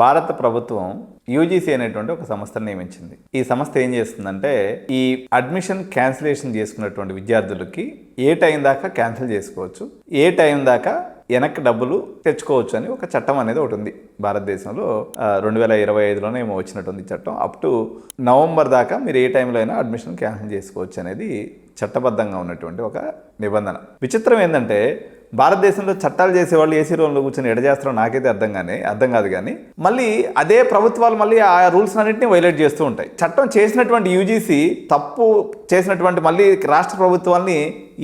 భారత ప్రభుత్వం యూజీసీ అనేటువంటి ఒక సంస్థను నియమించింది. ఈ సంస్థ ఏం చేస్తుందంటే ఈ అడ్మిషన్ క్యాన్సిలేషన్ చేసుకున్నటువంటి విద్యార్థులకి ఏ టైం దాకా క్యాన్సిల్ చేసుకోవచ్చు, ఏ టైం దాకా వెనక్కి డబ్బులు తెచ్చుకోవచ్చు అని ఒక చట్టం అనేది ఒకటి ఉంది భారతదేశంలో. 2025లోనే ఏమో వచ్చినట్టుంది చట్టం. అప్ టు నవంబర్ దాకా మీరు ఏ టైంలో అయినా అడ్మిషన్ క్యాన్సిల్ చేసుకోవచ్చు అనేది చట్టబద్ధంగా ఉన్నటువంటి ఒక నిబంధన. విచిత్రం ఏంటంటే భారతదేశంలో చట్టాలు చేసేవాళ్ళు ఏసీ రూమ్లో కూర్చొని ఎడ చేస్తారో నాకైతే అర్థం కాదు. కానీ మళ్ళీ అదే ప్రభుత్వాలు మళ్ళీ ఆ రూల్స్ అన్నింటినీ వైలేట్ చేస్తూ ఉంటాయి. చట్టం చేసినటువంటి యూజీసీ తప్పు చేసినటువంటి మళ్ళీ రాష్ట్ర ప్రభుత్వాల్ని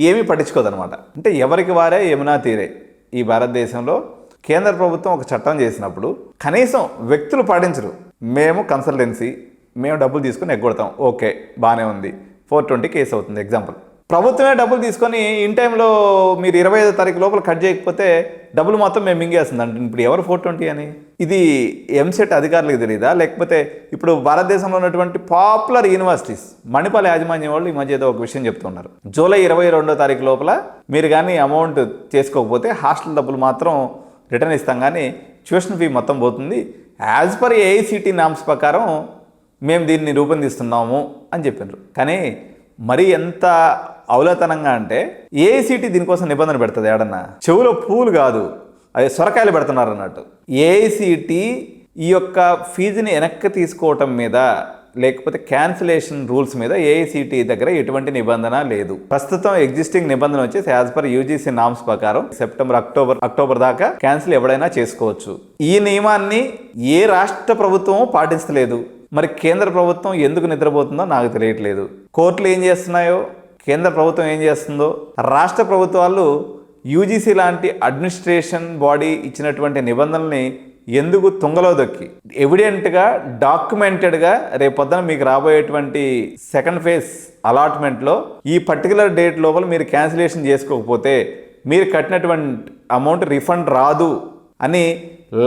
ఏమీ పట్టించుకోదనమాట. అంటే ఎవరికి వారే యమునా తీరే. ఈ భారతదేశంలో కేంద్ర ప్రభుత్వం ఒక చట్టం చేసినప్పుడు కనీసం వ్యక్తులు పాటించరు. మేము కన్సల్టెన్సీ, మేము డబ్బులు తీసుకుని ఎగ్గొడతాం, ఓకే బాగానే ఉంది, 420 కేసు అవుతుంది ఎగ్జాంపుల్. ప్రభుత్వమే డబ్బులు తీసుకొని ఇన్ టైంలో మీరు 25వ తారీఖు లోపల కట్ చేయకపోతే డబ్బులు మొత్తం మేము మింగేస్తుంది అంటే ఇప్పుడు ఎవరు 420 అని? ఇది ఎంసెట్ అధికారులకు తెలియదా? లేకపోతే ఇప్పుడు భారతదేశంలో ఉన్నటువంటి పాపులర్ యూనివర్సిటీస్ మణిపాల్ యాజమాన్యం వాళ్ళు ఈ మధ్య ఏదో ఒక విషయం చెప్తున్నారు. జూలై 22వ తారీఖు లోపల మీరు కానీ అమౌంట్ చేసుకోకపోతే హాస్టల్ డబ్బులు మాత్రం రిటర్న్ ఇస్తాం, కానీ ట్యూషన్ ఫీ మొత్తం పోతుంది. యాజ్ పర్ ఏఐసిటి నామ్స్ ప్రకారం మేము దీన్ని రూపొందిస్తున్నాము అని చెప్పారు. కానీ మరి ఎంత అవలతనంగా అంటే ఏఐసిటి దీనికోసం నిబంధన పెడుతుంది. ఏడన్నా చెవులో పూలు కాదు, అది సొరకాయలు పెడుతున్నారు అన్నట్టు. ఏఐసిటి ఈ యొక్క ఫీజుని వెనక్కి తీసుకోవటం మీద లేకపోతే క్యాన్సిలేషన్ రూల్స్ మీద ఏఐసిటి దగ్గర ఎటువంటి నిబంధన లేదు. ప్రస్తుతం ఎగ్జిస్టింగ్ నిబంధన వచ్చేసి యాజ్ పర్ యూజీసీ నామ్స్ ప్రకారం సెప్టెంబర్ అక్టోబర్ దాకా క్యాన్సిల్ ఎవడైనా చేసుకోవచ్చు. ఈ నియమాన్ని ఏ రాష్ట్ర ప్రభుత్వం పాటించలేదు. మరి కేంద్ర ప్రభుత్వం ఎందుకు నిద్రపోతుందో నాకు తెలియట్లేదు. కోర్టులు ఏం చేస్తున్నాయో, కేంద్ర ప్రభుత్వం ఏం చేస్తుందో, రాష్ట్ర ప్రభుత్వాలు యూజీసీ లాంటి అడ్మినిస్ట్రేషన్ బాడీ ఇచ్చినటువంటి నిబంధనల్ని ఎందుకు తుంగలో దొక్కి ఎవిడెంట్గా డాక్యుమెంటెడ్గా రేపొద్దున మీకు రాబోయేటువంటి సెకండ్ ఫేజ్ అలాట్మెంట్లో ఈ పర్టికులర్ డేట్ లోపల మీరు క్యాన్సిలేషన్ చేసుకోకపోతే మీరు కట్టినటువంటి అమౌంట్ రిఫండ్ రాదు అని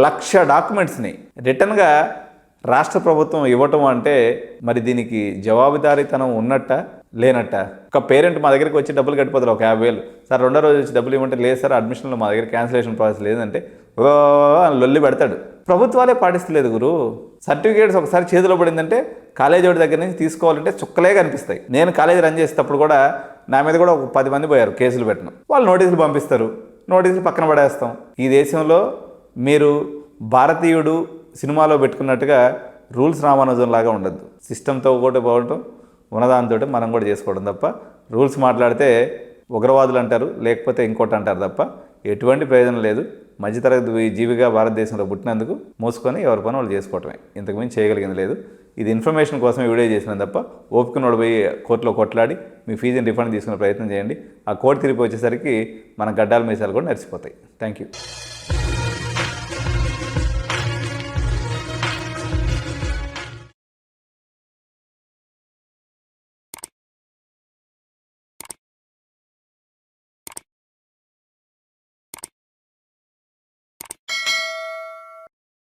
1,00,000 డాక్యుమెంట్స్ని రిటర్న్గా రాష్ట్ర ప్రభుత్వం ఇవ్వటం అంటే మరి దీనికి జవాబుదారీతనం ఉన్నట్ట లేనట్ట? ఒక పేరెంట్ మా దగ్గరికి వచ్చి డబ్బులు కట్టిపోతారు, ఒక 50,000 సార్ రెండో రోజు వచ్చి డబ్బులు ఇవ్వమంటే లేదు సార్ అడ్మిషన్లో మా దగ్గర క్యాన్సిలేషన్ ప్రాసెస్ లేదంటే ఓ లొల్లి పెడతాడు. ప్రభుత్వాలే పాటిస్తలేదు గురు. సర్టిఫికేట్స్ ఒకసారి చేతిలో పడిందంటే కాలేజీ వాడి దగ్గర నుంచి తీసుకోవాలంటే చుక్కలే కనిపిస్తాయి. నేను కాలేజీ రన్ చేసేటప్పుడు కూడా నా మీద కూడా ఒక 10 మంది పోయారు కేసులు పెట్టిన. వాళ్ళు నోటీసులు పంపిస్తారు, నోటీసులు పక్కన పడేస్తాం. ఈ దేశంలో మీరు భారతీయుడు సినిమాలో పెట్టుకున్నట్టుగా రూల్స్ రామానుజం లాగా ఉండద్దు. సిస్టంతో ఒకటి పోవటం, ఉన్నదాంతో మనం కూడా చేసుకోవడం తప్ప రూల్స్ మాట్లాడితే ఉగ్రవాదులు అంటారు, లేకపోతే ఇంకోటి అంటారు తప్ప ఎటువంటి ప్రయోజనం లేదు. మధ్యతరగతి జీవిగా భారతదేశంలో పుట్టినందుకు మోసుకొని ఎవరి పని వాళ్ళు చేసుకోవటమే, ఇంతకుమించి చేయగలిగింది లేదు. ఇది ఇన్ఫర్మేషన్ కోసమే వీడియో చేసినా తప్ప ఓపికనోడు పోయి కోర్టులో కొట్లాడి మీ ఫీజుని రిఫండ్ తీసుకునే ప్రయత్నం చేయండి. ఆ కోర్టు తిరిగి వచ్చేసరికి మన గడ్డాల మీసాలు కూడా నడిచిపోతాయి. Thank you.